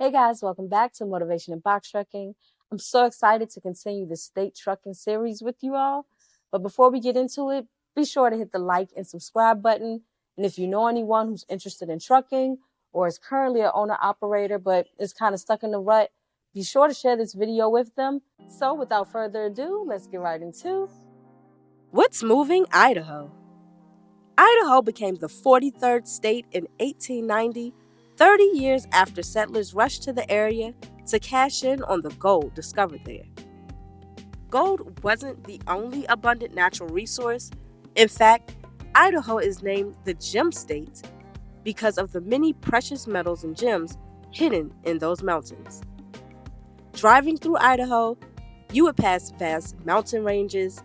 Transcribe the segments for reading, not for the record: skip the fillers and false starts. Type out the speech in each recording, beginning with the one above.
Hey guys, welcome back to Motivation and Box Trucking. I'm so excited to continue the state trucking series with you all. But before we get into it, be sure to hit the like and subscribe button. And if you know anyone who's interested in trucking or is currently an owner operator but is kind of stuck in the rut, be sure to share this video with them. So without further ado, let's get right into What's moving Idaho? Idaho became the 43rd state in 1890, 30 years after settlers rushed to the area to cash in on the gold discovered there. Gold wasn't the only abundant natural resource. In fact, Idaho is named the Gem State because of the many precious metals and gems hidden in those mountains. Driving through Idaho, you would pass vast mountain ranges,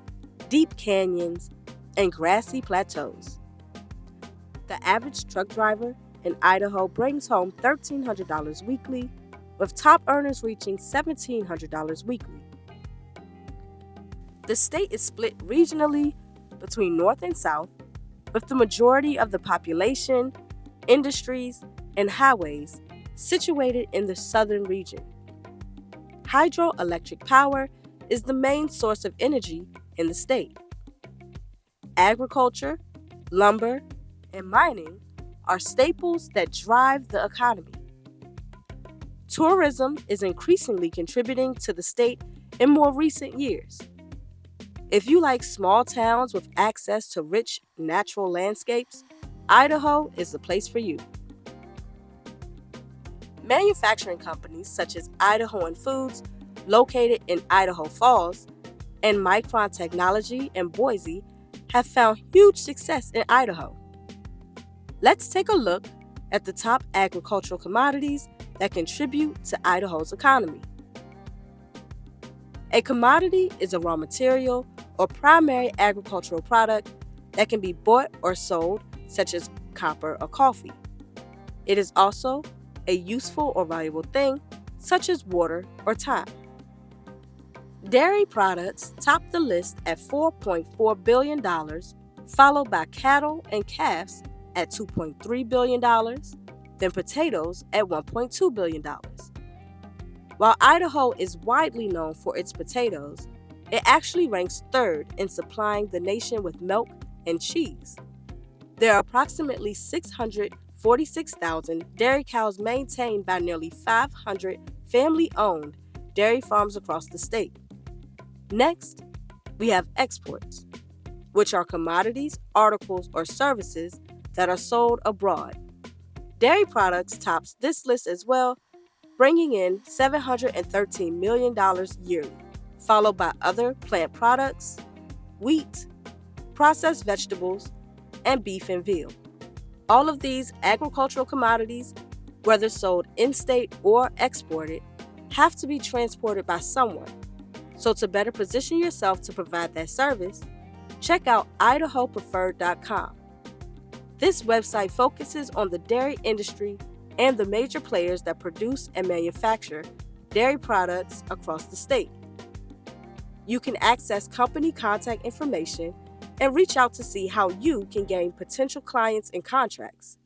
deep canyons, and grassy plateaus. The average truck driver in Idaho brings home $1,300 weekly, with top earners reaching $1,700 weekly. The state is split regionally between North and South, with the majority of the population, industries, and highways situated in the southern region. Hydroelectric power is the main source of energy in the state. Agriculture, lumber, and mining are staples that drive the economy. Tourism is increasingly contributing to the state in more recent years. If you like small towns with access to rich natural landscapes, Idaho is the place for you. Manufacturing companies such as Idahoan Foods, located in Idaho Falls, and Micron Technology in Boise have found huge success in Idaho. Let's take a look at the top agricultural commodities that contribute to Idaho's economy. A commodity is a raw material or primary agricultural product that can be bought or sold, such as copper or coffee. It is also a useful or valuable thing, such as water or time. Dairy products top the list at $4.4 billion, followed by cattle and calves at $2.3 billion, then potatoes at $1.2 billion. While Idaho is widely known for its potatoes, it actually ranks third in supplying the nation with milk and cheese. There are approximately 646,000 dairy cows maintained by nearly 500 family-owned dairy farms across the state. Next, we have exports, which are commodities, articles, or services that are sold abroad. Dairy products tops this list as well, bringing in $713 million yearly, followed by other plant products, wheat, processed vegetables, and beef and veal. All of these agricultural commodities, whether sold in-state or exported, have to be transported by someone. So to better position yourself to provide that service, check out idahopreferred.com. This website focuses on the dairy industry and the major players that produce and manufacture dairy products across the state. You can access company contact information and reach out to see how you can gain potential clients and contracts.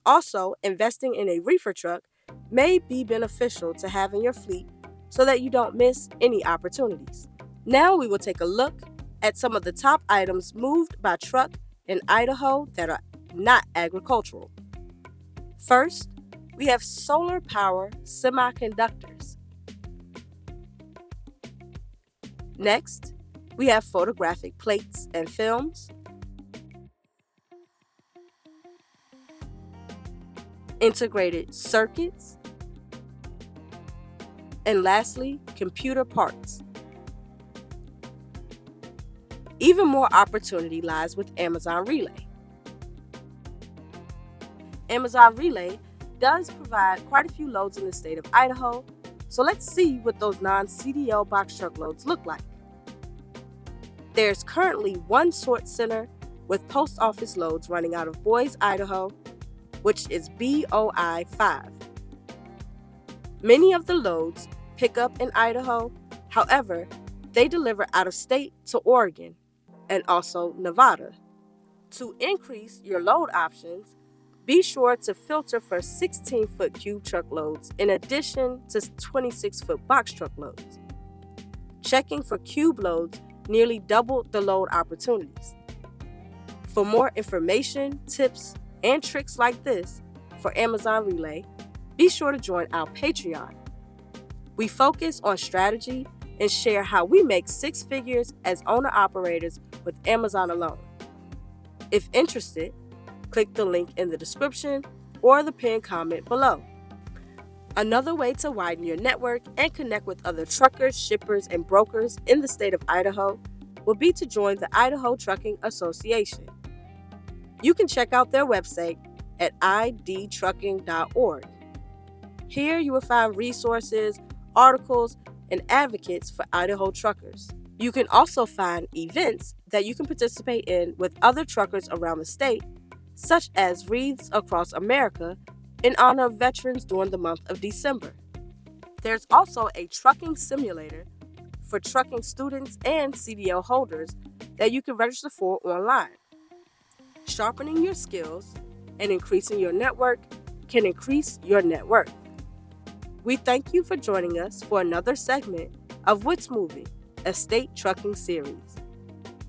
Also, investing in a reefer truck may be beneficial to have in your fleet so that you don't miss any opportunities. Now we will take a look at some of the top items moved by truck in Idaho that are not agricultural. First, we have solar power semiconductors. Next, we have photographic plates and films. Integrated circuits. And lastly, computer parts. Even more opportunity lies with Amazon Relay. Amazon Relay does provide quite a few loads in the state of Idaho, so let's see what those non-CDL box truck loads look like. There's currently one sort center with post office loads running out of Boise, Idaho, which is BOI 5. Many of the loads pick up in Idaho, however, they deliver out of state to Oregon and also Nevada. To increase your load options, Be sure to filter for 16-foot cube truckloads in addition to 26-foot box truckloads. Checking for cube loads nearly doubled the load opportunities. For more information, tips, and tricks like this for Amazon Relay, be sure to join our Patreon. We focus on strategy and share how we make six figures as owner-operators with Amazon alone. If interested, click the link in the description or the pinned comment below. Another way to widen your network and connect with other truckers, shippers, and brokers in the state of Idaho would be to join the Idaho Trucking Association. You can check out their website at idtrucking.org. Here you will find resources, articles, and advocates for Idaho truckers. You can also find events that you can participate in with other truckers around the state, such as Wreaths Across America in honor of veterans during the month of December. There's also a trucking simulator for trucking students and CDL holders that you can register for online. Sharpening your skills and increasing your network can increase your net worth. We thank you for joining us for another segment of What's Moving, a state trucking series.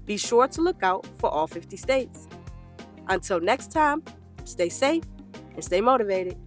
Be sure to look out for all 50 states. Until next time, stay safe and stay motivated.